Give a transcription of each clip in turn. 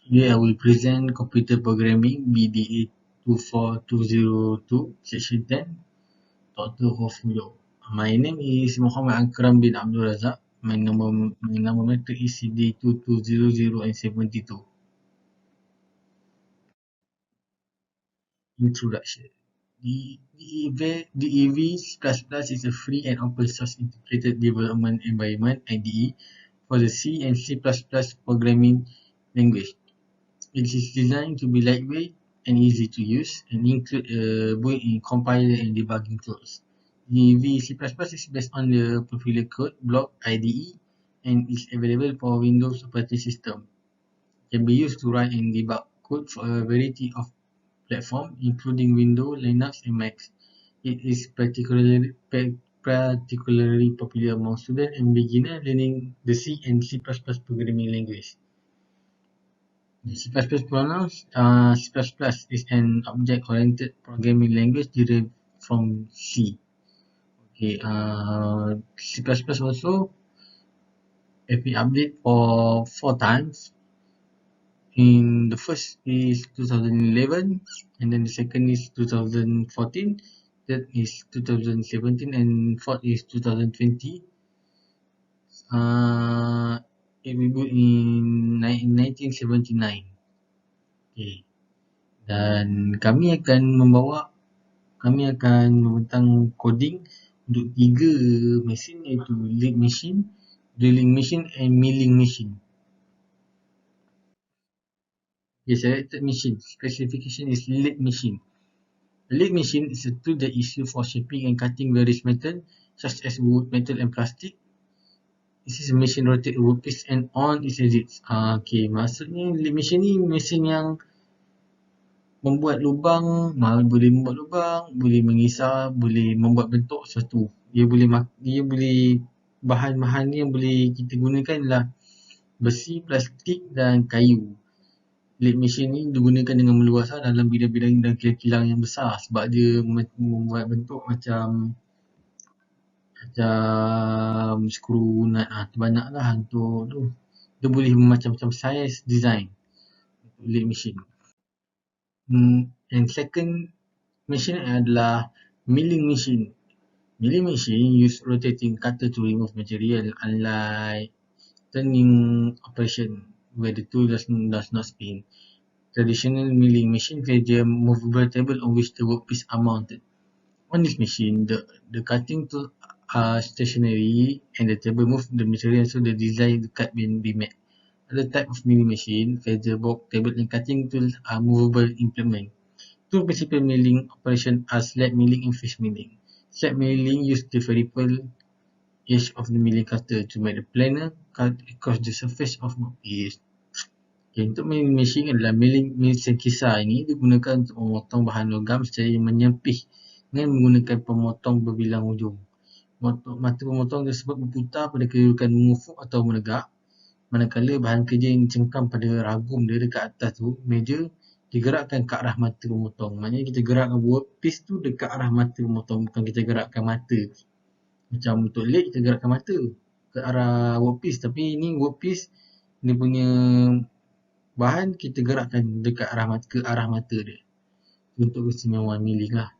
Today I will present Computer Programming BDA 24202 Section 10 Dr. Hofmulo. My name is Muhammad AKRAM bin Abdul Razak. My nama matric is CD 2200 and 72. Introduction. DEV is a free and open source integrated development environment (IDE) for the C and C++ programming language. It is designed to be lightweight and easy to use and include a built-in compiler and debugging tools. DEV C++ is based on the popular code block IDE and is available for Windows operating system. It can be used to write and debug code for a variety of platforms, including Windows, Linux, and Mac. It is particularly popular among students and beginners learning the C and C++ programming language. C++ pronouns. C++ is an object-oriented programming language derived from C. Okay. C++ also has been updated for 4 times. In the first is 2011, and then the second is 2014, third is 2017, and fourth is 2020. It reboot in 1979. Okay. Dan kami akan membentang coding untuk 3 mesin, iaitu lead machine, drilling machine and milling machine. The selected machine specification is lead machine. A lead machine is a tool that is used for shaping and cutting various metals such as wood, metal and plastic. This is a machine rotate a workpiece and on its edges. Okay, maksudnya lead machine ni mesin yang membuat lubang, boleh membuat lubang, boleh mengisar, boleh membuat bentuk sesuatu. Dia boleh bahan-bahan yang boleh kita gunakan adalah besi, plastik dan kayu. Lead machine ni digunakan dengan meluas dalam bidang-bidang dan kilang-kilang yang besar sebab dia membuat bentuk macam skru nut terbanyak lah untuk tu. Dia boleh macam-macam size design lead machine. And second machine adalah milling machine. Milling machine use rotating cutter to remove material, unlike turning operation where the tool does not spin. Traditional milling machine feature movable table on which the workpiece are mounted. On this machine, the cutting tools are stationary and the table moves the material so the desired cut will be met. Other type of milling machine, feather, box, table and cutting tools are movable implement. Two principal milling operations are slab milling and face milling. Slab milling uses the vertical edge of the milling cutter to make the planer cut across the surface of workpiece. Okay, untuk milling machine adalah milling mesin kisar ini digunakan untuk memotong bahan logam secara menyempih dengan menggunakan pemotong berbilang ujung. Mata pemotong tersebut berputar pada kedudukan mengufuk atau menegak, manakala bahan kerja yang dicengkam pada ragum dia dekat atas tu, meja, digerakkan ke arah mata pemotong. Maknanya kita gerakkan workpiece tu dekat arah mata pemotong, bukan kita gerakkan mata. Macam untuk leg kita gerakkan mata ke arah workpiece, tapi ini workpiece dia punya bahan kita gerakkan dekat ke arah mata dia. Untuk keistimewaan milling lah.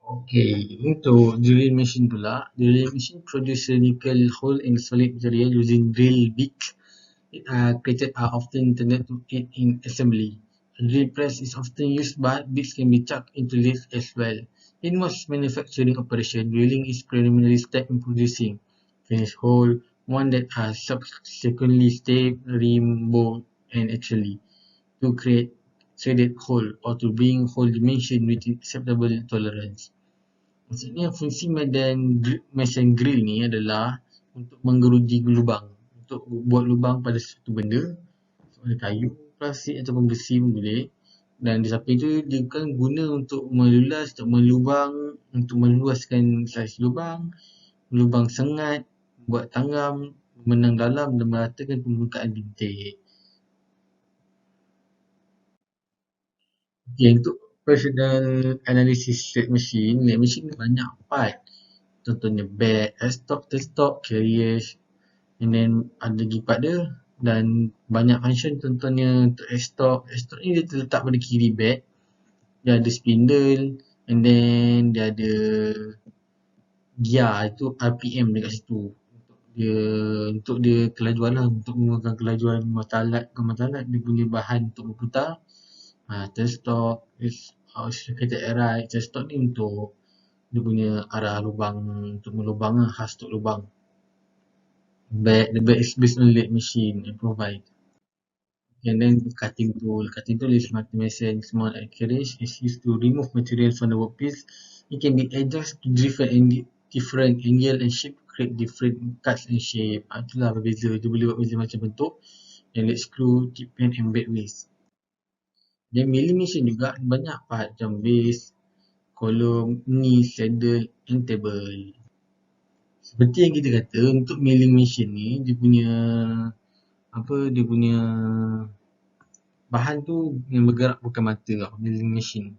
Okay, untuk drilling machine pula. Drilling machine produce cylindrical hole in solid material using drill bits. Created are often intended to aid in assembly. A drill press is often used, but bits can be chucked into lathe as well. In most manufacturing operations, drilling is preliminary step in producing finished hole, one that are subsequently staped, removed, and actually to create threaded hole or to bring hole dimension within acceptable tolerance. Maksudnya fungsi mesin grill ni adalah untuk menggeruji lubang, untuk buat lubang pada sesuatu benda, ada kayu, plastik ataupun besi pun boleh. Dan di samping tu dia kan guna untuk melulas, untuk melubang, untuk meluaskan saiz lubang sengat, buat tanggam, menang dalam dan meratakan permukaan bintik. Okay, untuk personal analysis lead machine banyak part. contohnya bed, desktop, carriers, and then ada lipat dia, dan banyak function. Contohnya untuk desktop ni dia terletak pada kiri bed, dia ada spindle, and then dia ada gear, itu RPM dekat situ. Untuk dia kelajuan lah, untuk mengurangkan kelajuan mata alat, dia punya bahan untuk berputar. Desktop is located at right. Desktop ni untuk dia punya arah lubang, untuk melubang lah, khas untuk lubang. The bed is based on lead machine and provide. And then cutting tool is multi-machine small accurate, is used to remove material from the workpiece. It can be adjusted to different angle and shape, create different cuts and shape. Itulah berbeza, dia boleh buat macam bentuk, and lead screw, tip pen and bed waist. Dan milling machine juga banyak part macam base, column, knee, saddle and table. Seperti yang kita kata, untuk milling machine ni dia punya bahan tu yang bergerak bukan mata lah, milling machine.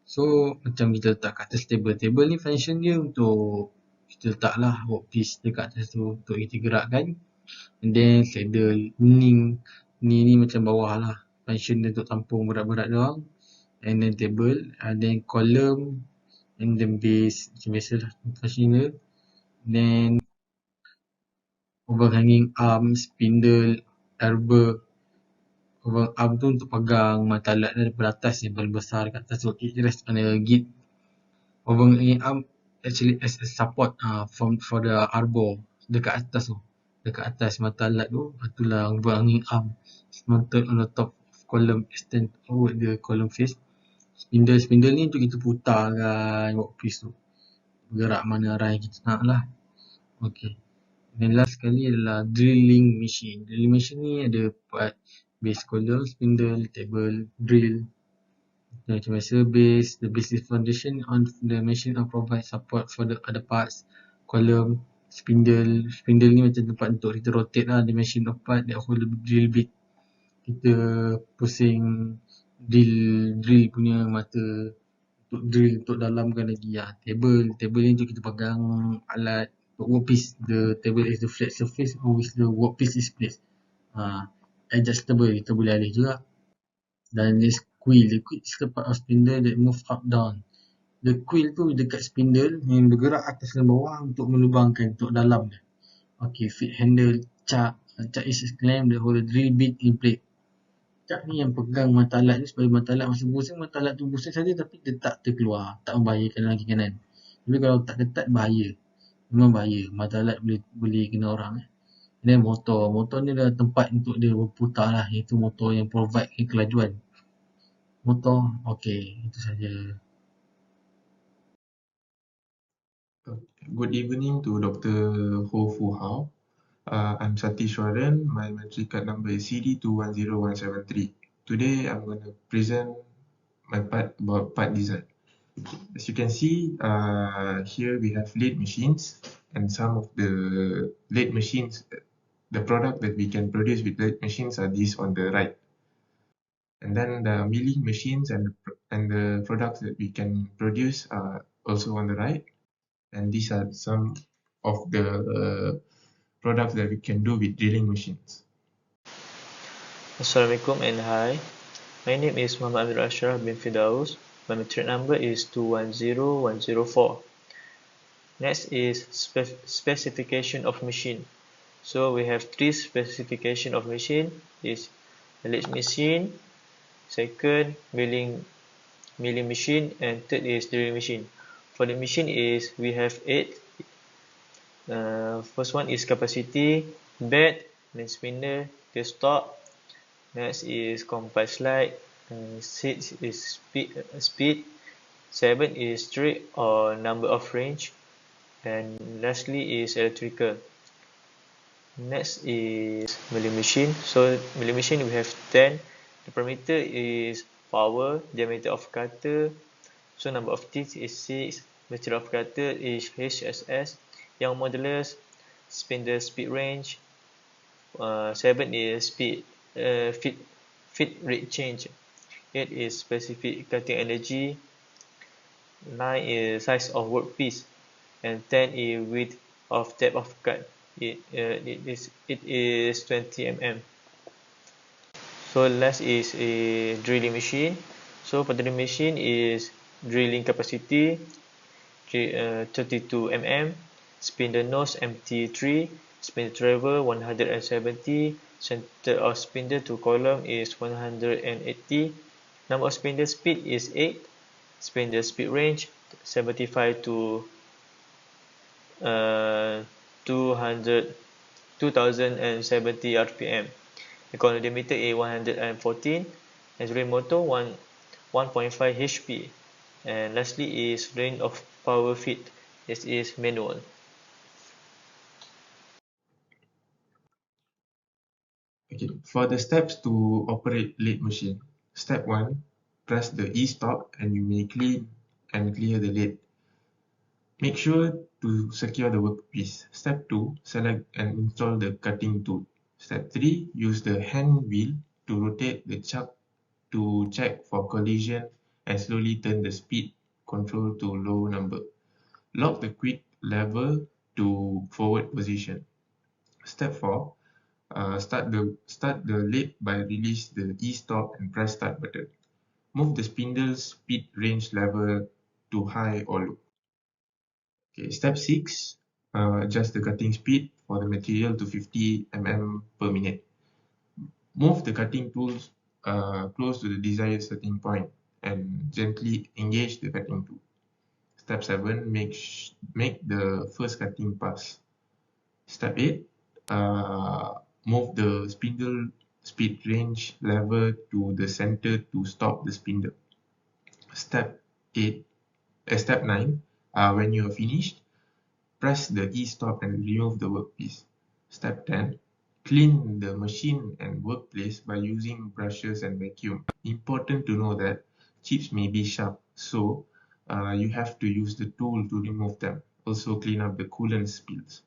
So macam kita letak kat atas table ni function dia untuk kita letak lah workpiece dekat atas tu untuk kita gerakkan. And then saddle, ni macam bawah lah, function dia untuk tampung berat-berat doang. And then table, and then column, and then base, macam biasa lah function dia. Then overhanging arm, spindle, arbor. Arm tu untuk pegang mata alat daripada atas yang paling besar dekat atas tu. It rests on a gate. Overhanging arm actually as a support for the arbor dekat atas tu. Dekat atas mata alat tu, itulah overhanging arm. It's mounted on the top of column, extend outward the column face. Spindle ni untuk kita putarkan workpiece tu, bergerak mana arah yang kita nak lah. Okay. Dan last sekali adalah drilling machine. Drilling machine ni ada part base, column, spindle, table, drill. Macam biasa, base. The base is foundation on the machine and provide support for the other parts. Column, spindle ni macam tempat untuk kita rotate lah the machine of part that hold the drill bit. Kita pusing drill punya mata untuk drill, untuk dalamkan lagi lah. Table ni untuk kita pegang alat untuk workpiece. The table is the flat surface on which the workpiece is placed. Adjustable, kita boleh alih juga. Dan this quill is the part of spindle that move up down. The quill tu dekat spindle yang bergerak atas dan bawah untuk melubangkan, untuk dalam dia. Okay, feed handle, chuck is a clamp that hold the drill bit in place. Chuck ni yang pegang mata alat ni supaya mata alat masa pusing, mata alat tu pusing saja tapi dia tak terkeluar, tak membahayakan lagi kanan. Tapi kalau tak ketat bahaya, memang bahaya, mata alat boleh kena orang. Dan motor ni adalah tempat untuk dia berputar lah, iaitu motor yang provide kelajuan. Motor, okay, itu saja. Good evening to Dr. Ho Fu Hao. I'm SATHEISVARAN. My matric card number is CD210173. Today I'm going to present my part about part design. As you can see, here we have lathe machines, and some of the lathe machines, the product that we can produce with lathe machines are these on the right. And then the milling machines and the products that we can produce are also on the right. And these are some of the products that we can do with drilling machines. Assalamualaikum and hi. My name is MOHAMAD ASHRAF bin FIRDAUS. My matric number is 210104. Next is specification of machine. So we have three specification of machine. Is lathe machine, second milling machine, and third is drilling machine. For the machine is we have 8. First one is capacity, bed, then spindle, desktop. Next is compass slide. 6 is speed. 7 is streak or number of range. And lastly is electrical. Next is milling machine. So milling machine we have 10. The parameter is power, diameter of cutter. So number of teeth is 6. Material of cutter is HSS. Yang modulus, spindle speed range. 7 is feed rate change. 8 is specific cutting energy. 9 is size of workpiece. and 10 is width of depth of cut. It is 20 mm. So last is a drilling machine. So for the drilling machine is drilling capacity 32 mm, spindle nose MT3, spindle travel 170, center of spindle to column is 180, number of spindle speed is 8, spindle speed range 75 to 200 2070 rpm. The column diameter is 114, and drilling motor 1.5 HP. And lastly is range of power feed. This is manual. Okay, for the steps to operate lathe machine. Step 1, press the E-stop and you may clean and clear the lathe. Make sure to secure the workpiece. Step 2, select and install the cutting tool. Step 3, use the hand wheel to rotate the chuck to check for collision and slowly turn the speed control to low number. Lock the quick lever to forward position. Step 4, start the lathe by release the E-stop and press start button. Move the spindle speed range lever to high or low. Okay, step 6, adjust the cutting speed for the material to 50 mm per minute. Move the cutting tools close to the desired starting point and gently engage the cutting tool. Step 7, make the first cutting pass. Step 8, move the spindle speed range lever to the center to stop the spindle. Step 9, when you are finished, press the E-stop and remove the workpiece. Step 10, clean the machine and workplace by using brushes and vacuum. Important to know that chips may be sharp, so you have to use the tool to remove them. Also clean up the coolant spills.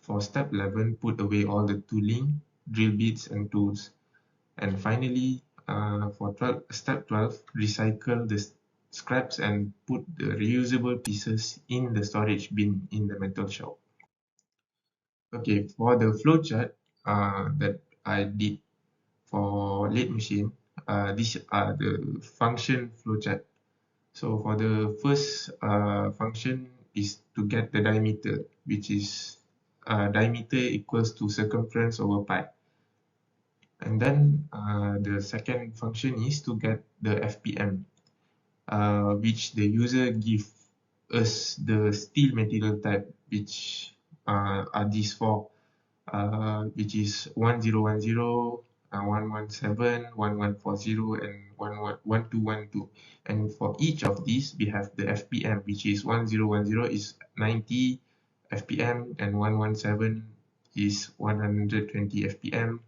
For step 11, put away all the tooling, drill bits and tools. And finally, for step 12, recycle the scraps and put the reusable pieces in the storage bin in the metal shop. Okay, for the flowchart that I did for lathe machine, these are the function flowchart. So for the first function is to get the diameter, which is diameter equals to circumference over pi. And then the second function is to get the FPM, which the user give us the steel material type, which are these four, which is 1010, 117, 1140, and 1212. And for each of these, we have the FPM, which is 1010 is 90 FPM, and 117 is 120 FPM.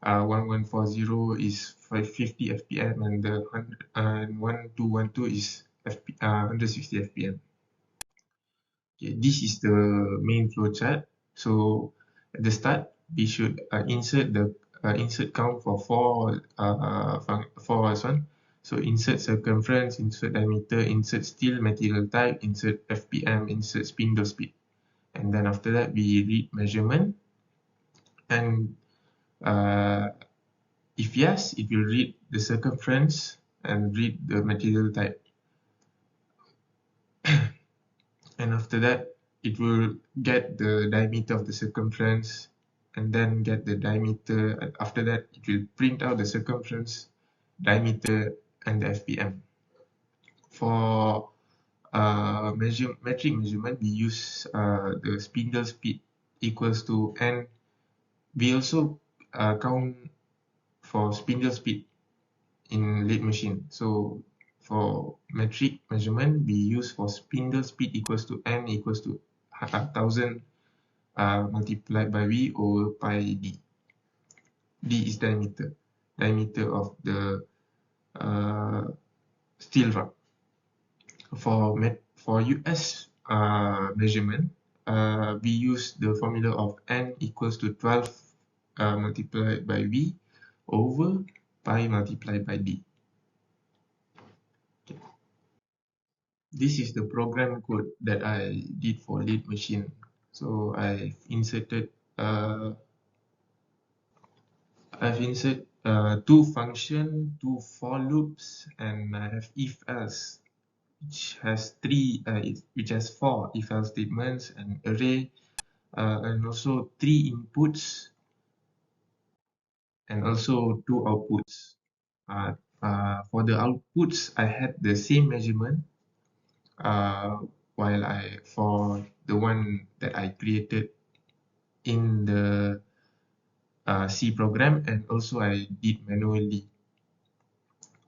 1140 is 550 FPM, and the 1212 is 160 FPM. Okay, this is the main flowchart. So at the start, we should insert the insert count for four one. So insert circumference, insert diameter, insert steel material type, insert FPM, insert spindle speed, and then after that we read measurement, and if yes, it will read the circumference and read the material type. And after that, it will get the diameter of the circumference and then get the diameter. And after that, it will print out the circumference, diameter, and the FPM. For metric measurement, we use the spindle speed equals to N. We also count for spindle speed in lathe machine. So for metric measurement, we use for spindle speed equals to N equals to 1000 multiplied by V over pi D. D is diameter of the steel rod. For US measurement, we use the formula of N equals to 12 multiplied by V over pi multiplied by D. this is the program code that I did for lead machine. So I've inserted two function, two for loops, and I have if else, which has four if else statements, and array, and also three inputs, and also two outputs. For the outputs, I had the same measurement, while for the one that I created in the C program, and also I did manually.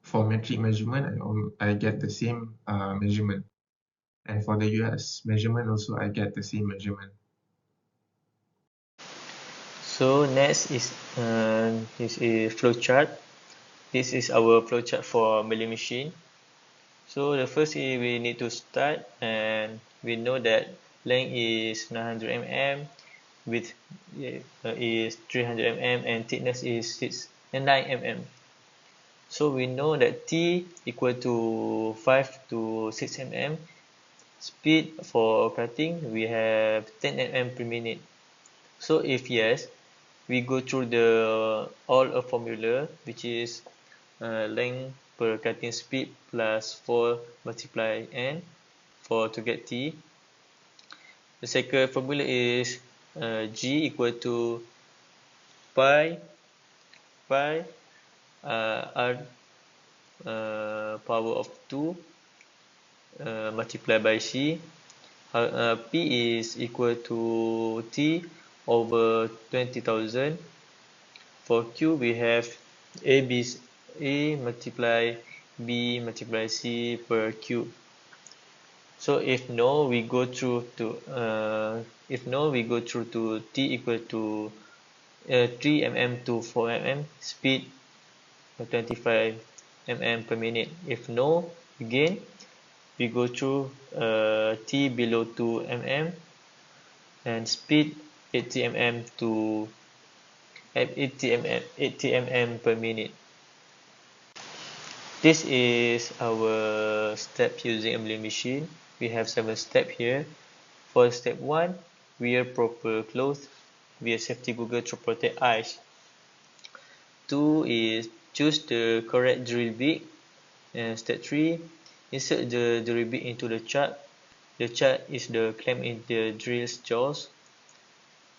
For metric measurement, I get the same measurement, and for the US measurement also I get the same measurement. So next is this is flowchart. This is our flowchart for milling machine. So the first is we need to start, and we know that length is 900 mm, width is 300 mm, and thickness is 9 mm. So we know that T equal to 5 to 6 mm. Speed for cutting we have 10 mm per minute. So if yes, we go through the all a formula, which is length per cutting speed plus 4 multiply n for to get T. The second formula is G equal to pi R power of 2 multiplied by C. P is equal to T over 20,000. For Q we have A multiply B multiply C per cube. So if no, we go through to T equal to 3 mm to 4 mm, speed 25 mm per minute. If no, again we go through T below 2 mm and speed 80 mm to 80 mm per minute. This is our step using a milling machine. We have 7 steps here. For step 1, wear proper clothes. Wear safety goggles to protect eyes. 2 is choose the correct drill bit. And step 3, insert the drill bit into the chuck. The chuck is the clamp in the drill's jaws.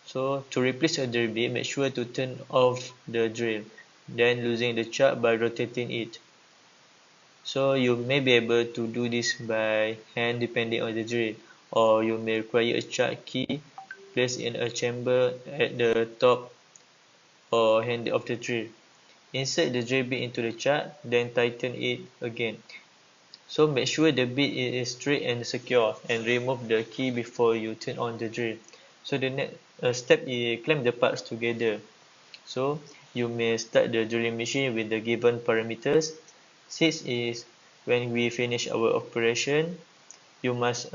So to replace a drill bit, make sure to turn off the drill, then loosen the chuck by rotating it. So you may be able to do this by hand depending on the drill, or you may require a chuck key placed in a chamber at the top or handle of the drill. Insert the drill bit into the chuck, then tighten it again. So make sure the bit is straight and secure, and remove the key before you turn on the drill. So the next step is clamp the parts together. So you may start the drilling machine with the given parameters. 6 is when we finish our operation, we must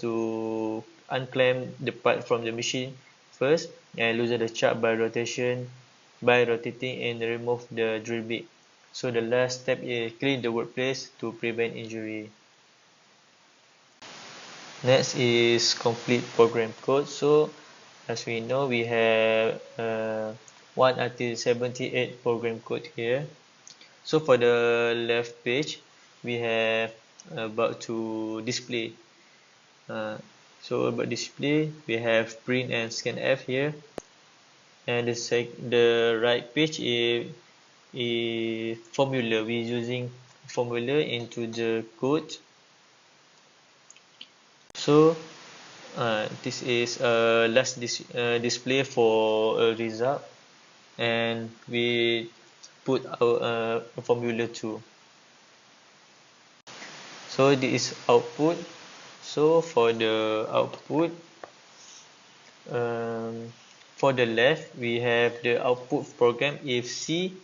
to unclamp the part from the machine first and loosen the chuck by rotating and remove the drill bit. So the last step is clean the workplace to prevent injury. Next is complete program code. So as we know, we have 1 until 78 program code here. So for the left page, we have about to display. So about display, we have print and scanf here, and the right page is formula. We're using formula into the code. So this is a last display for a result, and we put our formula too. So this is output. So for the output, for the left we have the output program if C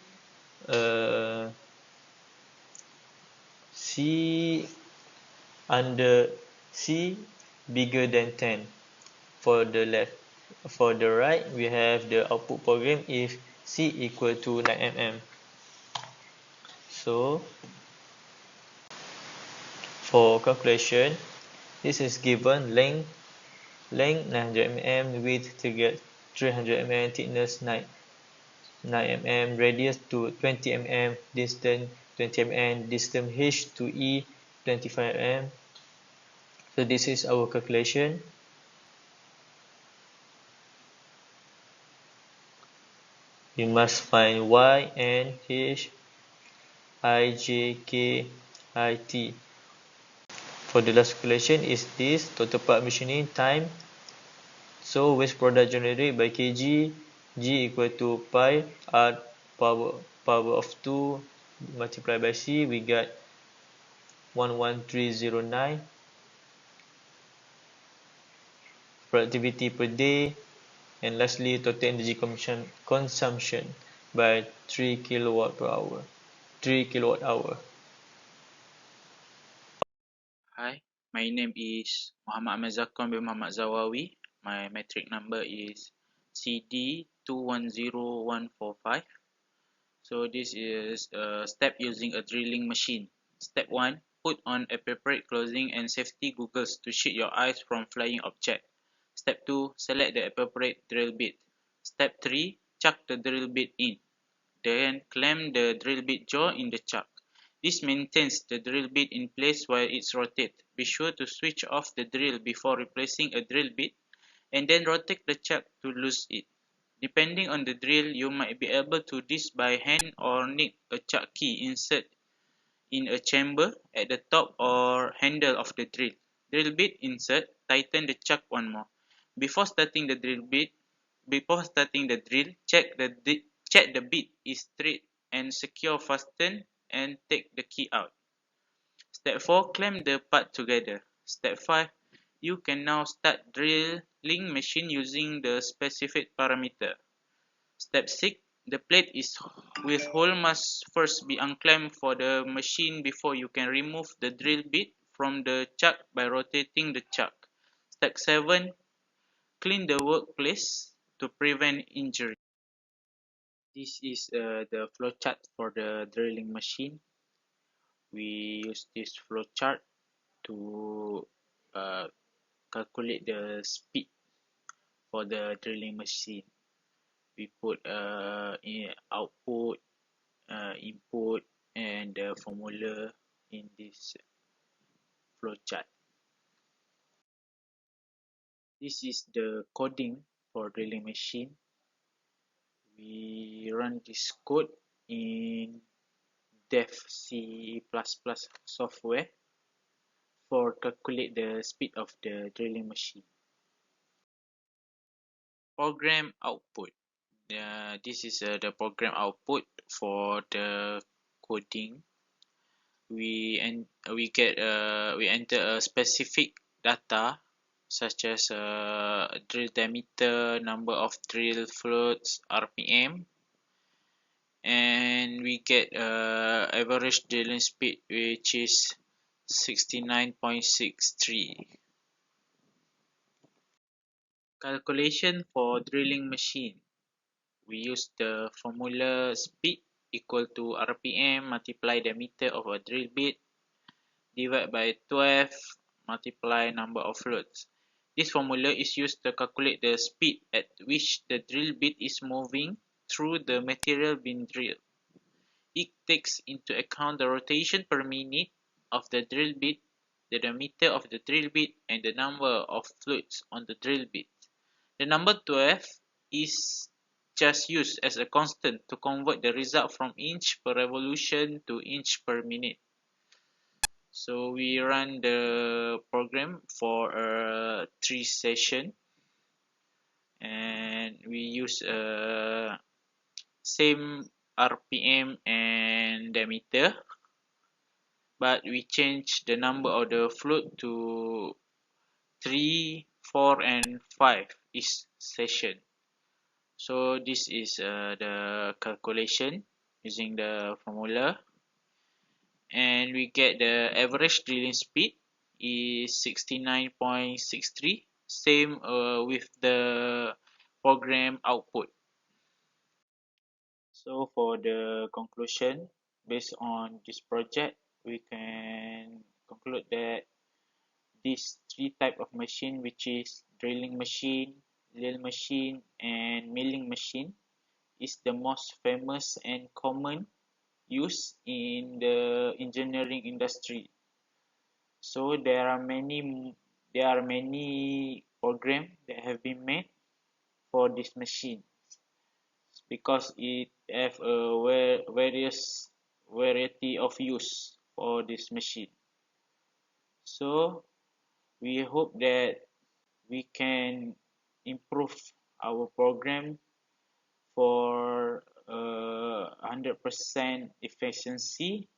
under C bigger than 10 for the left. For the right we have the output program if C equal to 9 mm. So For calculation, this is given length 900 mm, width 300 mm, thickness 9 mm, radius to 20 mm, distance 20 mm, distance H to E 25 mm. So this is our calculation. We must find Y, N, H, I, J, K, I, T. For the last calculation is this total part machining time. So waste product generated by kg, G equal to pi R power of 2 multiplied by C. We got 11309. Productivity per day, and lastly total energy consumption by 3 kilowatt per hour. 3 kilowatt hour. Hi, my name is Muhammad ZAKHWAN bin Muhammad ZAWAWI. My metric number is CD210145. So this is a step using a drilling machine. Step 1. Put on appropriate clothing and safety goggles to shield your eyes from flying objects. Step 2. Select the appropriate drill bit. Step 3. Chuck the drill bit in. Then clamp the drill bit jaw in the chuck. This maintains the drill bit in place while it's rotated. Be sure to switch off the drill before replacing a drill bit and then rotate the chuck to loose it. Depending on the drill, you might be able to do this by hand or need a chuck key insert in a chamber at the top or handle of the drill. Drill bit insert, tighten the chuck one more. Before starting the drill, check the bit is straight and secure, fasten and take the key out. Step 4. Clamp the part together. Step 5. You can now start drilling machine using the specified parameter. Step 6. The plate with hole must first be unclamped for the machine before you can remove the drill bit from the chuck by rotating the chuck. Step 7. Clean the workplace to prevent injury. This is the flowchart for the drilling machine. We use this flowchart to calculate the speed for the drilling machine. We put output, input, and the formula in this flowchart. This is the coding for drilling machine. We run this code in dev C++ software for calculate the speed of the drilling machine. Program output. This is the program output for the coding. We enter a specific data such as drill diameter, number of drill floats, RPM, and we get average drilling speed, which is 69.63. Calculation for drilling machine. We use the formula speed equal to RPM multiply diameter of a drill bit divided by 12 multiply number of floats. This formula is used to calculate the speed at which the drill bit is moving through the material being drilled. It takes into account the rotation per minute of the drill bit, the diameter of the drill bit, and the number of floats on the drill bit. The number 12 is just used as a constant to convert the result from inch per revolution to inch per minute. So we run the program for 3 sessions, and we use same RPM and diameter, but we change the number of the float to 3, 4, and 5 each session. So this is the calculation using the formula, and we get the average drilling speed is 69.63, same with the program output. So for the conclusion, based on this project, we can conclude that these three type of machine, which is drilling machine, lathe machine, and milling machine, is the most famous and common use in the engineering industry. So there are many programs that have been made for this machine because it have a various variety of use for this machine. So we hope that we can improve our program for 100% efficiency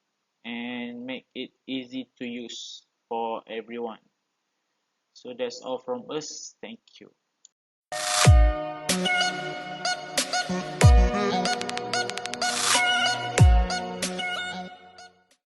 and make it easy to use for everyone. So that's all from us. Thank you.